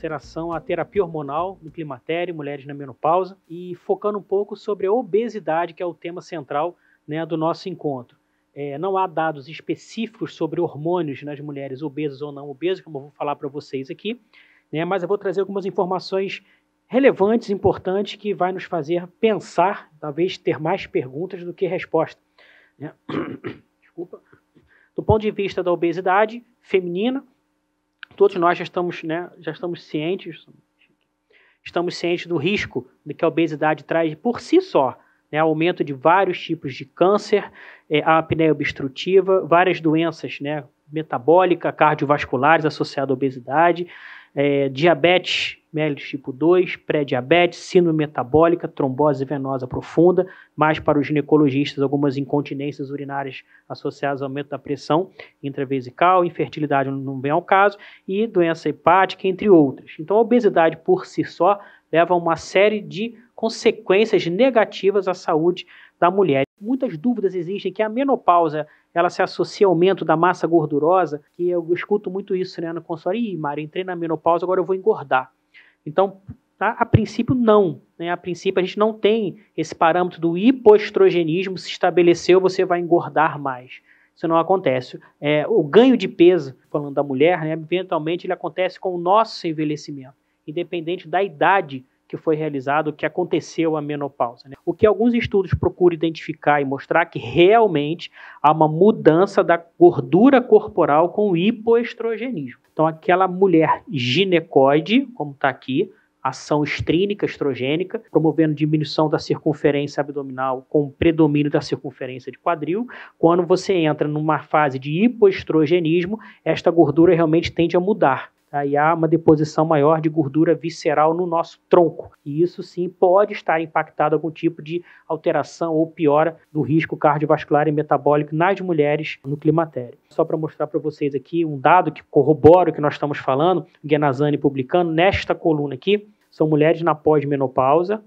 consideração a terapia hormonal no climatério, mulheres na menopausa, e focando um pouco sobre a obesidade, que é o tema central, né, do nosso encontro. Não há dados específicos sobre hormônios nas mulheres obesas ou não obesas, como eu vou falar para vocês aqui, né, mas eu vou trazer algumas informações relevantes, importantes, que vai nos fazer pensar, talvez ter mais perguntas do que respostas, né? Desculpa. Do ponto de vista da obesidade feminina, todos nós já estamos cientes do risco que a obesidade traz por si só, né, aumento de vários tipos de câncer, a apneia obstrutiva, várias doenças, né, metabólicas, cardiovasculares associadas à obesidade, diabetes mellitus tipo 2, pré-diabetes, síndrome metabólica, trombose venosa profunda, mais para os ginecologistas, algumas incontinências urinárias associadas ao aumento da pressão intravesical, infertilidade não vem ao caso, e doença hepática, entre outras. Então, a obesidade por si só leva a uma série de consequências negativas à saúde da mulher. Muitas dúvidas existem que a menopausa ela se associa ao aumento da massa gordurosa, que eu escuto muito isso, né, no consultório. Ih, Mário, entrei na menopausa, agora eu vou engordar. Então, a princípio, não. Né? A princípio, a gente não tem esse parâmetro do hipoestrogenismo, se estabeleceu, você vai engordar mais. Isso não acontece. O ganho de peso, falando da mulher, né, eventualmente ele acontece com o nosso envelhecimento, independente da idade que foi realizado, que aconteceu a menopausa. Né? O que alguns estudos procuram identificar e mostrar que realmente há uma mudança da gordura corporal com o hipoestrogenismo. Então, aquela mulher ginecoide, como está aqui, ação estrínica, estrogênica, promovendo diminuição da circunferência abdominal com predomínio da circunferência de quadril. Quando você entra numa fase de hipoestrogenismo, esta gordura realmente tende a mudar. Aí há uma deposição maior de gordura visceral no nosso tronco. E isso sim pode estar impactado algum tipo de alteração ou piora do risco cardiovascular e metabólico nas mulheres no climatério. Só para mostrar para vocês aqui um dado que corrobora o que nós estamos falando, Ghenazani publicando nesta coluna aqui, são mulheres na pós-menopausa,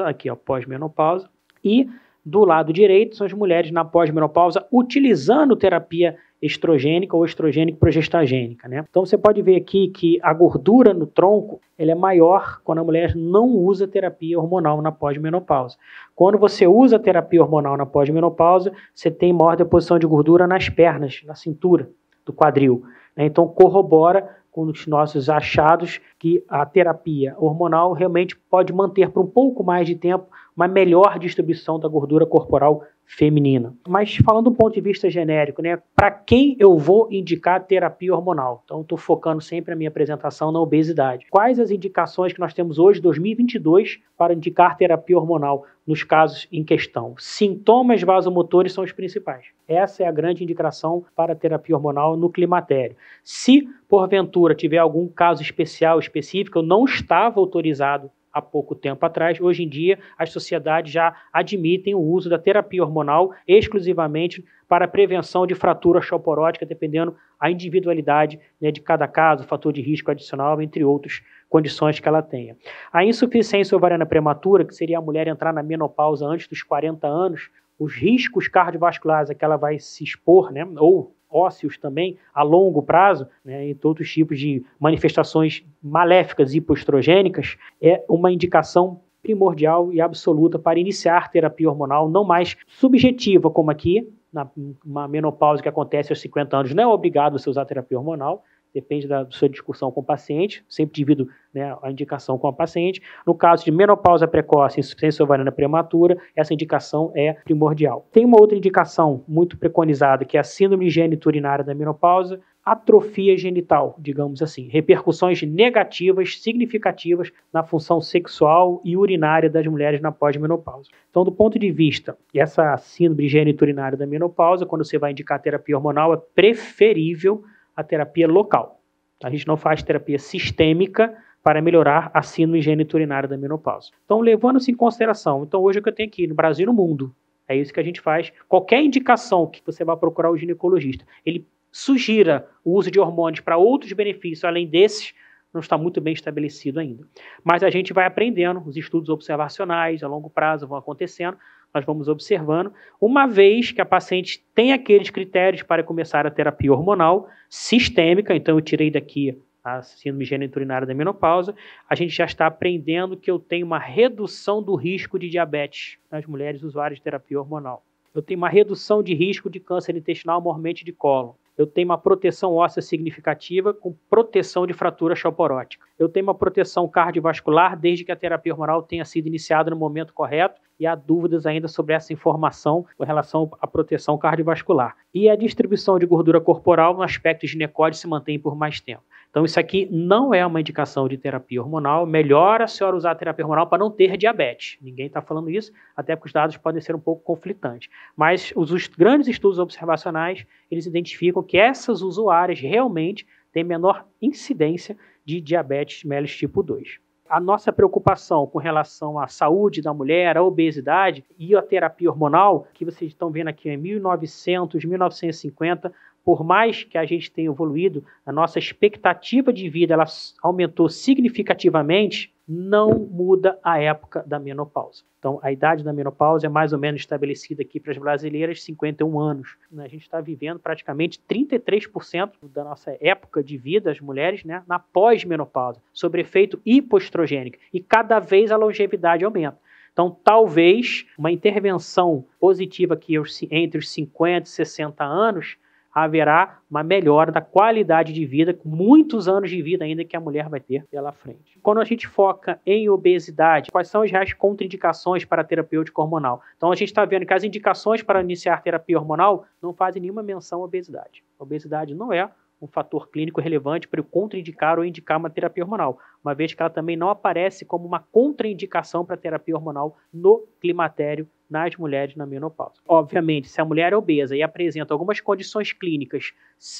aqui ó, pós-menopausa, e do lado direito são as mulheres na pós-menopausa utilizando terapia estrogênica ou estrogênico-progestagênica, né? Então você pode ver aqui que a gordura no tronco ela é maior quando a mulher não usa terapia hormonal na pós-menopausa. Quando você usa terapia hormonal na pós-menopausa, você tem maior deposição de gordura nas pernas, na cintura do quadril, né? Então corrobora com os nossos achados que a terapia hormonal realmente pode manter por um pouco mais de tempo uma melhor distribuição da gordura corporal feminina. Mas falando do ponto de vista genérico, né, para quem eu vou indicar terapia hormonal? Então estou focando sempre a minha apresentação na obesidade. Quais as indicações que nós temos hoje, 2022, para indicar terapia hormonal nos casos em questão? Sintomas vasomotores são os principais. Essa é a grande indicação para a terapia hormonal no climatério. Se porventura tiver algum caso específico, eu não estava autorizado há pouco tempo atrás, hoje em dia as sociedades já admitem o uso da terapia hormonal exclusivamente para a prevenção de fratura osteoporótica, dependendo da individualidade, né, de cada caso, fator de risco adicional, entre outras condições que ela tenha. A insuficiência ovariana prematura, que seria a mulher entrar na menopausa antes dos 40 anos, os riscos cardiovasculares a que ela vai se expor, né, ou ósseos também, a longo prazo, né, e outros tipos de manifestações maléficas hipoestrogênicas, é uma indicação primordial e absoluta para iniciar terapia hormonal, não mais subjetiva, como aqui, na menopausa que acontece aos 50 anos, não é obrigado você usar terapia hormonal, depende da sua discussão com o paciente, sempre divido, né, a indicação com a paciente. No caso de menopausa precoce e insuficiência ovariana prematura, essa indicação é primordial. Tem uma outra indicação muito preconizada, que é a síndrome geniturinária da menopausa, atrofia genital, digamos assim, repercussões negativas, significativas na função sexual e urinária das mulheres na pós-menopausa. Então, do ponto de vista dessa síndrome geniturinária da menopausa, quando você vai indicar terapia hormonal, é preferível a terapia local. A gente não faz terapia sistêmica para melhorar a síndrome geniturinária da menopausa. Então, levando-se em consideração, então hoje é o que eu tenho aqui no Brasil e no mundo, é isso que a gente faz. Qualquer indicação que você vá procurar o ginecologista, ele sugira o uso de hormônios para outros benefícios, além desses, não está muito bem estabelecido ainda. Mas a gente vai aprendendo, os estudos observacionais a longo prazo vão acontecendo, nós vamos observando, uma vez que a paciente tem aqueles critérios para começar a terapia hormonal sistêmica, então eu tirei daqui a síndrome geniturinária da menopausa, a gente já está aprendendo que eu tenho uma redução do risco de diabetes nas mulheres usuárias de terapia hormonal. Eu tenho uma redução de risco de câncer intestinal, mormente de cólon. Eu tenho uma proteção óssea significativa com proteção de fratura choporótica. Eu tenho uma proteção cardiovascular desde que a terapia hormonal tenha sido iniciada no momento correto e há dúvidas ainda sobre essa informação com relação à proteção cardiovascular. E a distribuição de gordura corporal no aspecto ginecóide se mantém por mais tempo. Então isso aqui não é uma indicação de terapia hormonal. Melhor a senhora usar a terapia hormonal para não ter diabetes. Ninguém está falando isso, até porque os dados podem ser um pouco conflitantes. Mas os grandes estudos observacionais, eles identificam que essas usuárias realmente têm menor incidência de diabetes mellitus tipo 2. A nossa preocupação com relação à saúde da mulher, à obesidade e à terapia hormonal, que vocês estão vendo aqui em 1900, 1950, por mais que a gente tenha evoluído, a nossa expectativa de vida ela aumentou significativamente, não muda a época da menopausa. Então, a idade da menopausa é mais ou menos estabelecida aqui para as brasileiras, 51 anos. A gente está vivendo praticamente 33% da nossa época de vida, as mulheres, né, na pós-menopausa, sob efeito hipoestrogênico. E cada vez a longevidade aumenta. Então, talvez uma intervenção positiva aqui entre os 50 e 60 anos, haverá uma melhora da qualidade de vida, com muitos anos de vida ainda que a mulher vai ter pela frente. Quando a gente foca em obesidade, quais são as reais contraindicações para a terapêutica hormonal? Então a gente está vendo que as indicações para iniciar terapia hormonal não fazem nenhuma menção à obesidade. A obesidade não é um fator clínico relevante para eu contraindicar ou indicar uma terapia hormonal, uma vez que ela também não aparece como uma contraindicação para a terapia hormonal no climatério nas mulheres na menopausa. Obviamente, se a mulher é obesa e apresenta algumas condições clínicas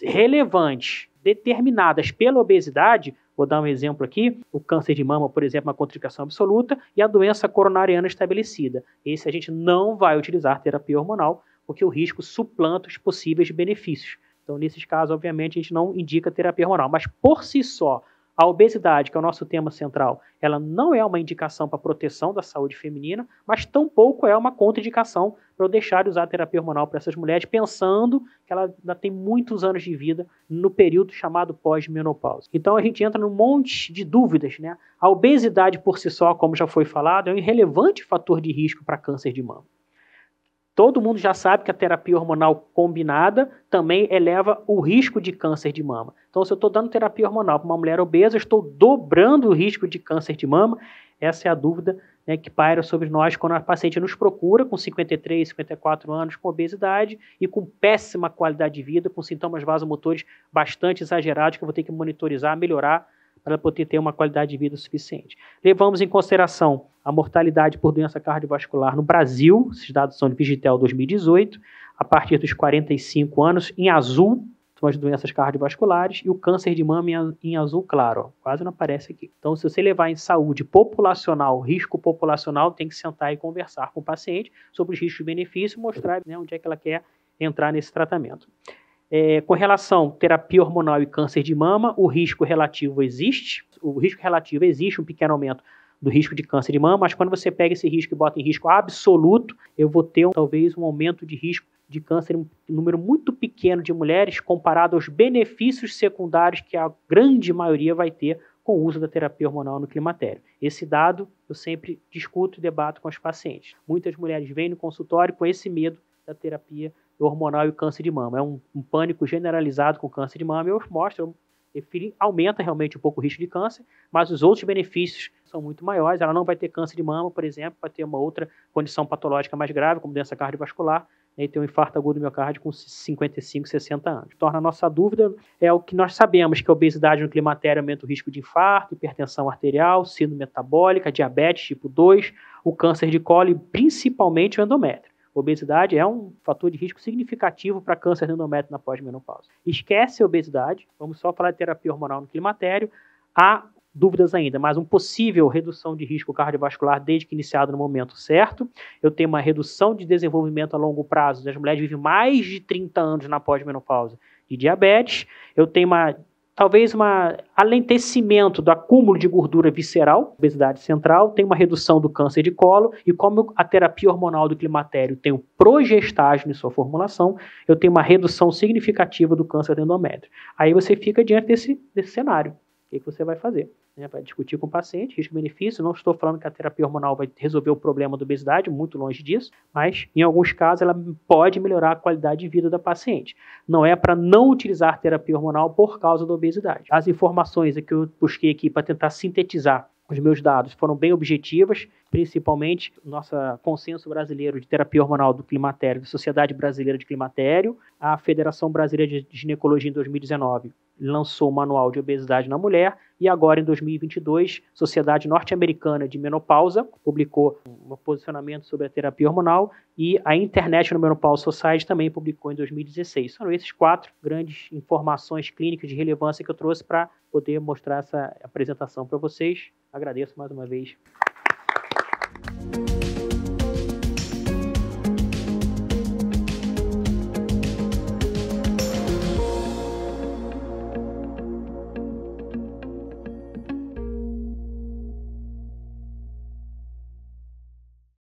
relevantes, determinadas pela obesidade, vou dar um exemplo aqui, o câncer de mama, por exemplo, uma contraindicação absoluta, e a doença coronariana estabelecida. Esse a gente não vai utilizar terapia hormonal, porque o risco suplanta os possíveis benefícios. Então, nesses casos, obviamente, a gente não indica terapia hormonal, mas por si só, a obesidade, que é o nosso tema central, ela não é uma indicação para proteção da saúde feminina, mas tampouco é uma contraindicação para eu deixar de usar a terapia hormonal para essas mulheres, pensando que ela ainda tem muitos anos de vida no período chamado pós-menopausa. Então a gente entra num monte de dúvidas, né? A obesidade por si só, como já foi falado, é um irrelevante fator de risco para câncer de mama. Todo mundo já sabe que a terapia hormonal combinada também eleva o risco de câncer de mama. Então, se eu estou dando terapia hormonal para uma mulher obesa, eu estou dobrando o risco de câncer de mama. Essa é a dúvida, né, que paira sobre nós quando a paciente nos procura com 53, 54 anos, com obesidade e com péssima qualidade de vida, com sintomas vasomotores bastante exagerados, que eu vou ter que monitorizar, melhorar, para poder ter uma qualidade de vida suficiente. Levamos em consideração a mortalidade por doença cardiovascular no Brasil, esses dados são de Vigitel 2018, a partir dos 45 anos, em azul, são as doenças cardiovasculares, e o câncer de mama em azul claro, ó, quase não aparece aqui. Então, se você levar em saúde populacional, risco populacional, tem que sentar e conversar com o paciente sobre os riscos e benefícios, mostrar, né, onde é que ela quer entrar nesse tratamento. Com relação à terapia hormonal e câncer de mama, o risco relativo existe. O risco relativo existe um pequeno aumento do risco de câncer de mama, mas quando você pega esse risco e bota em risco absoluto, eu vou ter talvez um aumento de risco de câncer em um número muito pequeno de mulheres comparado aos benefícios secundários que a grande maioria vai ter com o uso da terapia hormonal no climatério. Esse dado eu sempre discuto e debato com os pacientes. Muitas mulheres vêm no consultório com esse medo da terapia hormonal e o câncer de mama. É um pânico generalizado com o câncer de mama. Eu mostro, aumenta realmente um pouco o risco de câncer, mas os outros benefícios são muito maiores. Ela não vai ter câncer de mama, por exemplo, vai ter uma outra condição patológica mais grave, como doença cardiovascular, e ter um infarto agudo do miocárdio com 55, 60 anos. Torna a nossa dúvida é o que nós sabemos, que a obesidade no climatério aumenta o risco de infarto, hipertensão arterial, síndrome metabólica, diabetes tipo 2, o câncer de colo e principalmente o endométrio. Obesidade é um fator de risco significativo para câncer de endométrio na pós-menopausa. Esquece a obesidade, vamos só falar de terapia hormonal no climatério. Há dúvidas ainda, mas uma possível redução de risco cardiovascular desde que iniciado no momento certo. Eu tenho uma redução de desenvolvimento a longo prazo, as mulheres vivem mais de 30 anos na pós-menopausa de diabetes. Eu tenho talvez um alentecimento do acúmulo de gordura visceral, obesidade central, tem uma redução do câncer de colo, e como a terapia hormonal do climatério tem o progestágeno em sua formulação, eu tenho uma redução significativa do câncer do endométrio. Aí você fica diante desse cenário. que você vai fazer? Vai discutir com o paciente, risco-benefício. Não estou falando que a terapia hormonal vai resolver o problema da obesidade, muito longe disso, mas em alguns casos ela pode melhorar a qualidade de vida da paciente. Não é para não utilizar terapia hormonal por causa da obesidade. As informações que eu busquei aqui para tentar sintetizar os meus dados foram bem objetivas, principalmente nosso consenso brasileiro de terapia hormonal do climatério, da Sociedade Brasileira de Climatério, a Federação Brasileira de Ginecologia em 2019 lançou o Manual de Obesidade na Mulher e agora em 2022, Sociedade Norte-Americana de Menopausa publicou um posicionamento sobre a terapia hormonal e a International Menopause Society também publicou em 2016. São esses 4 grandes informações clínicas de relevância que eu trouxe para poder mostrar essa apresentação para vocês. Agradeço mais uma vez.